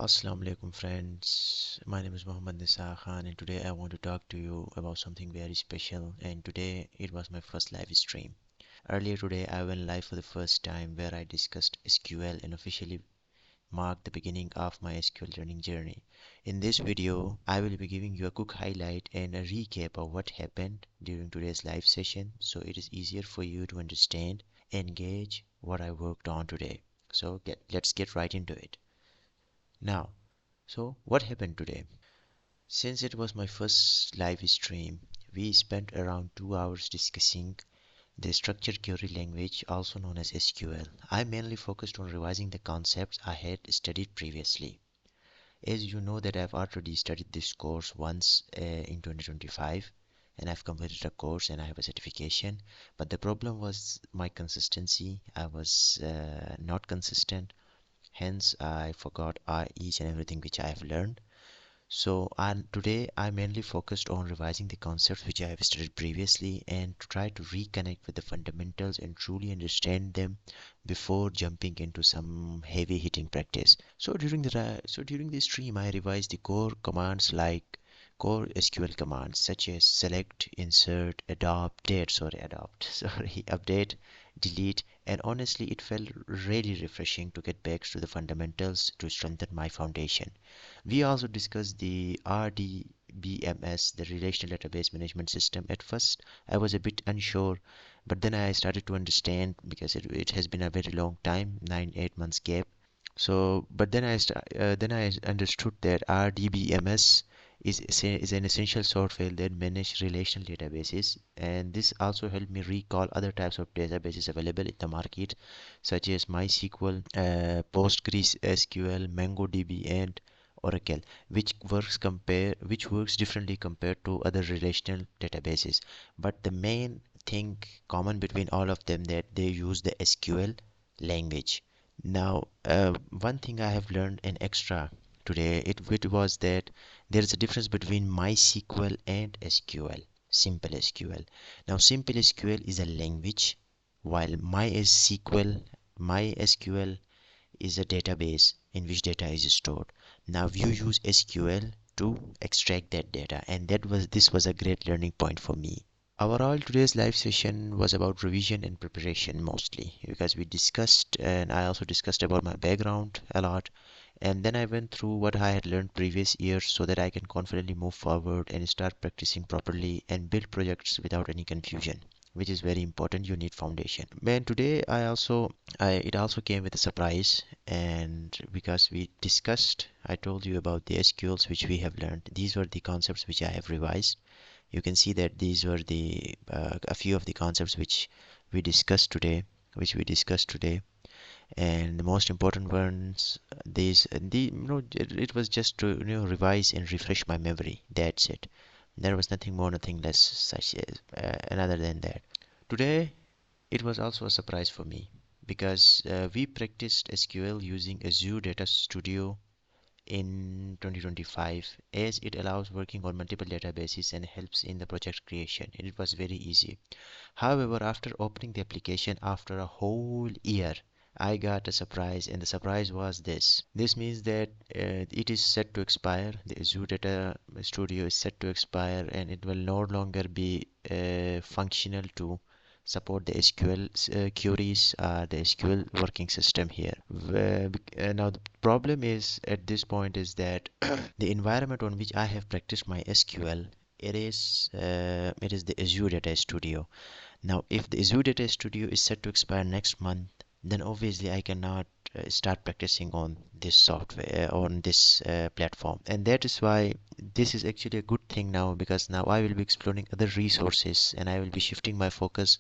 Assalamu alaikum friends. My name is Muhammad Nisa Khan and today I want to talk to you about something very special, and today it was my first live stream. Earlier today I went live for the first time where I discussed SQL and officially marked the beginning of my SQL learning journey. In this video I will be giving you a quick highlight and a recap of what happened during today's live session so it is easier for you to understand and gauge what I worked on today. So let's get right into it. Now, so what happened today? Since it was my first live stream, we spent around 2 hours discussing the structured query language, also known as SQL. I mainly focused on revising the concepts I had studied previously. As you know that I've already studied this course once in 2025 and I've completed a course and I have a certification. But the problem was my consistency. I was not consistent. Hence, I forgot each and everything which I have learned. So today I mainly focused on revising the concepts which I have studied previously and to try to reconnect with the fundamentals and truly understand them before jumping into some heavy hitting practice. So during this stream I revised the core SQL commands such as select, insert, update, delete, and honestly it felt really refreshing to get back to the fundamentals to strengthen my foundation. We also discussed the RDBMS, the Relational Database Management System. At first, I was a bit unsure, but then I started to understand because it has been a very long time, 8 months gap. So, but then I understood that RDBMS is an essential software that manages relational databases, and this also helped me recall other types of databases available in the market, such as MySQL, PostgreSQL, MongoDB, and Oracle, which works differently compared to other relational databases. But the main thing common between all of them that they use the SQL language. Now, one thing I have learned in extra today, it was that there is a difference between MySQL and SQL, simple SQL. Now, simple SQL is a language, while MySQL is a database in which data is stored. Now, you use SQL to extract that data, and this was a great learning point for me. Overall, today's live session was about revision and preparation mostly because we discussed and I also discussed about my background a lot, and then I went through what I had learned previous years so that I can confidently move forward and start practicing properly and build projects without any confusion, which is very important. You need foundation. Man, today it also came with a surprise, and because we discussed, I told you about the SQLs which we have learned. These were the concepts which I have revised. You can see that these were the a few of the concepts which we discussed today, and the most important ones. It was just to revise and refresh my memory. That's it. There was nothing more, nothing less, such as another than that. Today, it was also a surprise for me because we practiced SQL using Azure Data Studio in 2025 as it allows working on multiple databases and helps in the project creation, and it was very easy. However, after opening the application after a whole year, I got a surprise, and the surprise was this. This means that it is set to expire. The Azure Data Studio is set to expire, and it will no longer be functional to support the SQL queries, the SQL working system here. Now the problem is at this point is that the environment on which I have practiced my SQL, it is the Azure Data Studio. Now, if the Azure Data Studio is set to expire next month, then obviously I cannot start practicing on this software on this platform, and that is why this is actually a good thing now because now I will be exploring other resources and I will be shifting my focus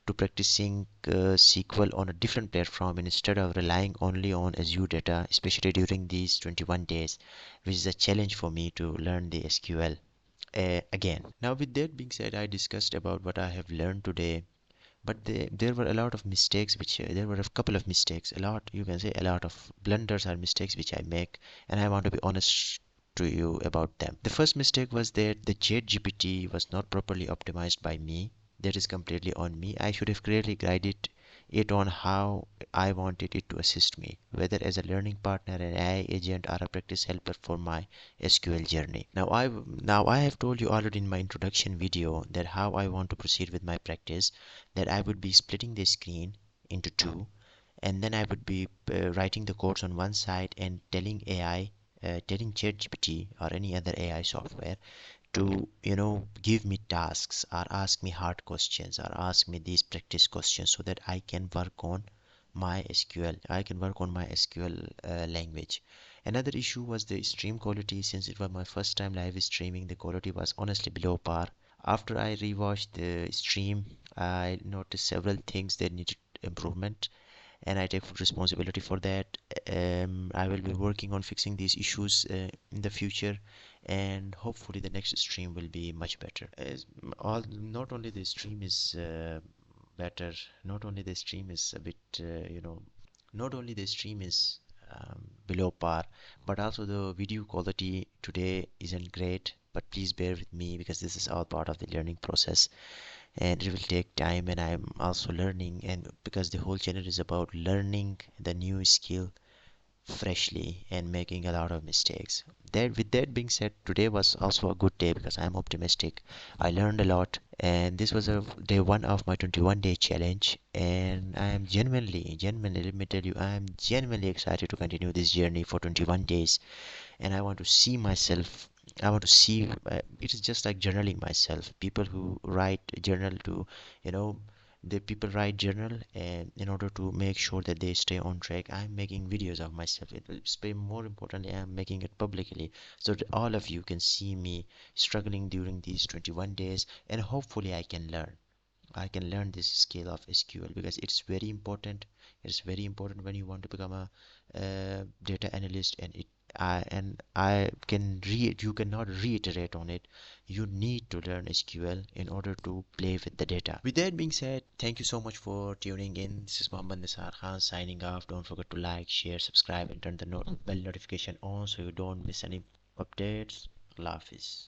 to practicing SQL on a different platform instead of relying only on Azure Data, especially during these 21 days, which is a challenge for me to learn the SQL again. Now, with that being said, I discussed about what I have learned today, but there were a lot of mistakes there were a couple of mistakes, a lot, you can say a lot of blunders or mistakes which I make, and I want to be honest to you about them. The first mistake was that the ChatGPT was not properly optimized by me. That is completely on me. I should have clearly guided it on how I wanted it to assist me, whether as a learning partner, an AI agent, or a practice helper for my SQL journey. Now I have told you already in my introduction video that how I want to proceed with my practice, that I would be splitting the screen into two, and then I would be writing the codes on one side and telling AI, telling ChatGPT or any other AI software to give me tasks or ask me hard questions or ask me these practice questions so that I can work on my SQL. I can work on my SQL language. Another issue was the stream quality. Since it was my first time live streaming, the quality was honestly below par. After I rewatched the stream, I noticed several things that needed improvement, and I take full responsibility for that. I will be working on fixing these issues in the future, and hopefully the next stream will be much better. Not only the stream is better, not only the stream is a bit, not only the stream is below par, but also the video quality today isn't great. But please bear with me because this is all part of the learning process, and it will take time, and I'm also learning, and because the whole channel is about learning the new skill freshly and making a lot of mistakes. That with that being said, today was also a good day because I'm optimistic. I learned a lot, and this was a day one of my 21-day challenge, and I am genuinely, let me tell you, I am genuinely excited to continue this journey for 21 days, and I want to see myself. I want to see. It is just like journaling myself. People who write journal to, you know, the people write journal, and in order to make sure that they stay on track, I'm making videos of myself. It will stay more importantly, I'm making it publicly so that all of you can see me struggling during these 21 days, and hopefully I can learn this skill of SQL because it's very important. It's very important when you want to become a data analyst, and I can you cannot reiterate on it. You need to learn SQL in order to play with the data. With that being said, thank you so much for tuning in. This is Mohammed Nisar Khan signing off. Don't forget to like, share, subscribe, and turn the bell notification on so you don't miss any updates. Allah Hafiz.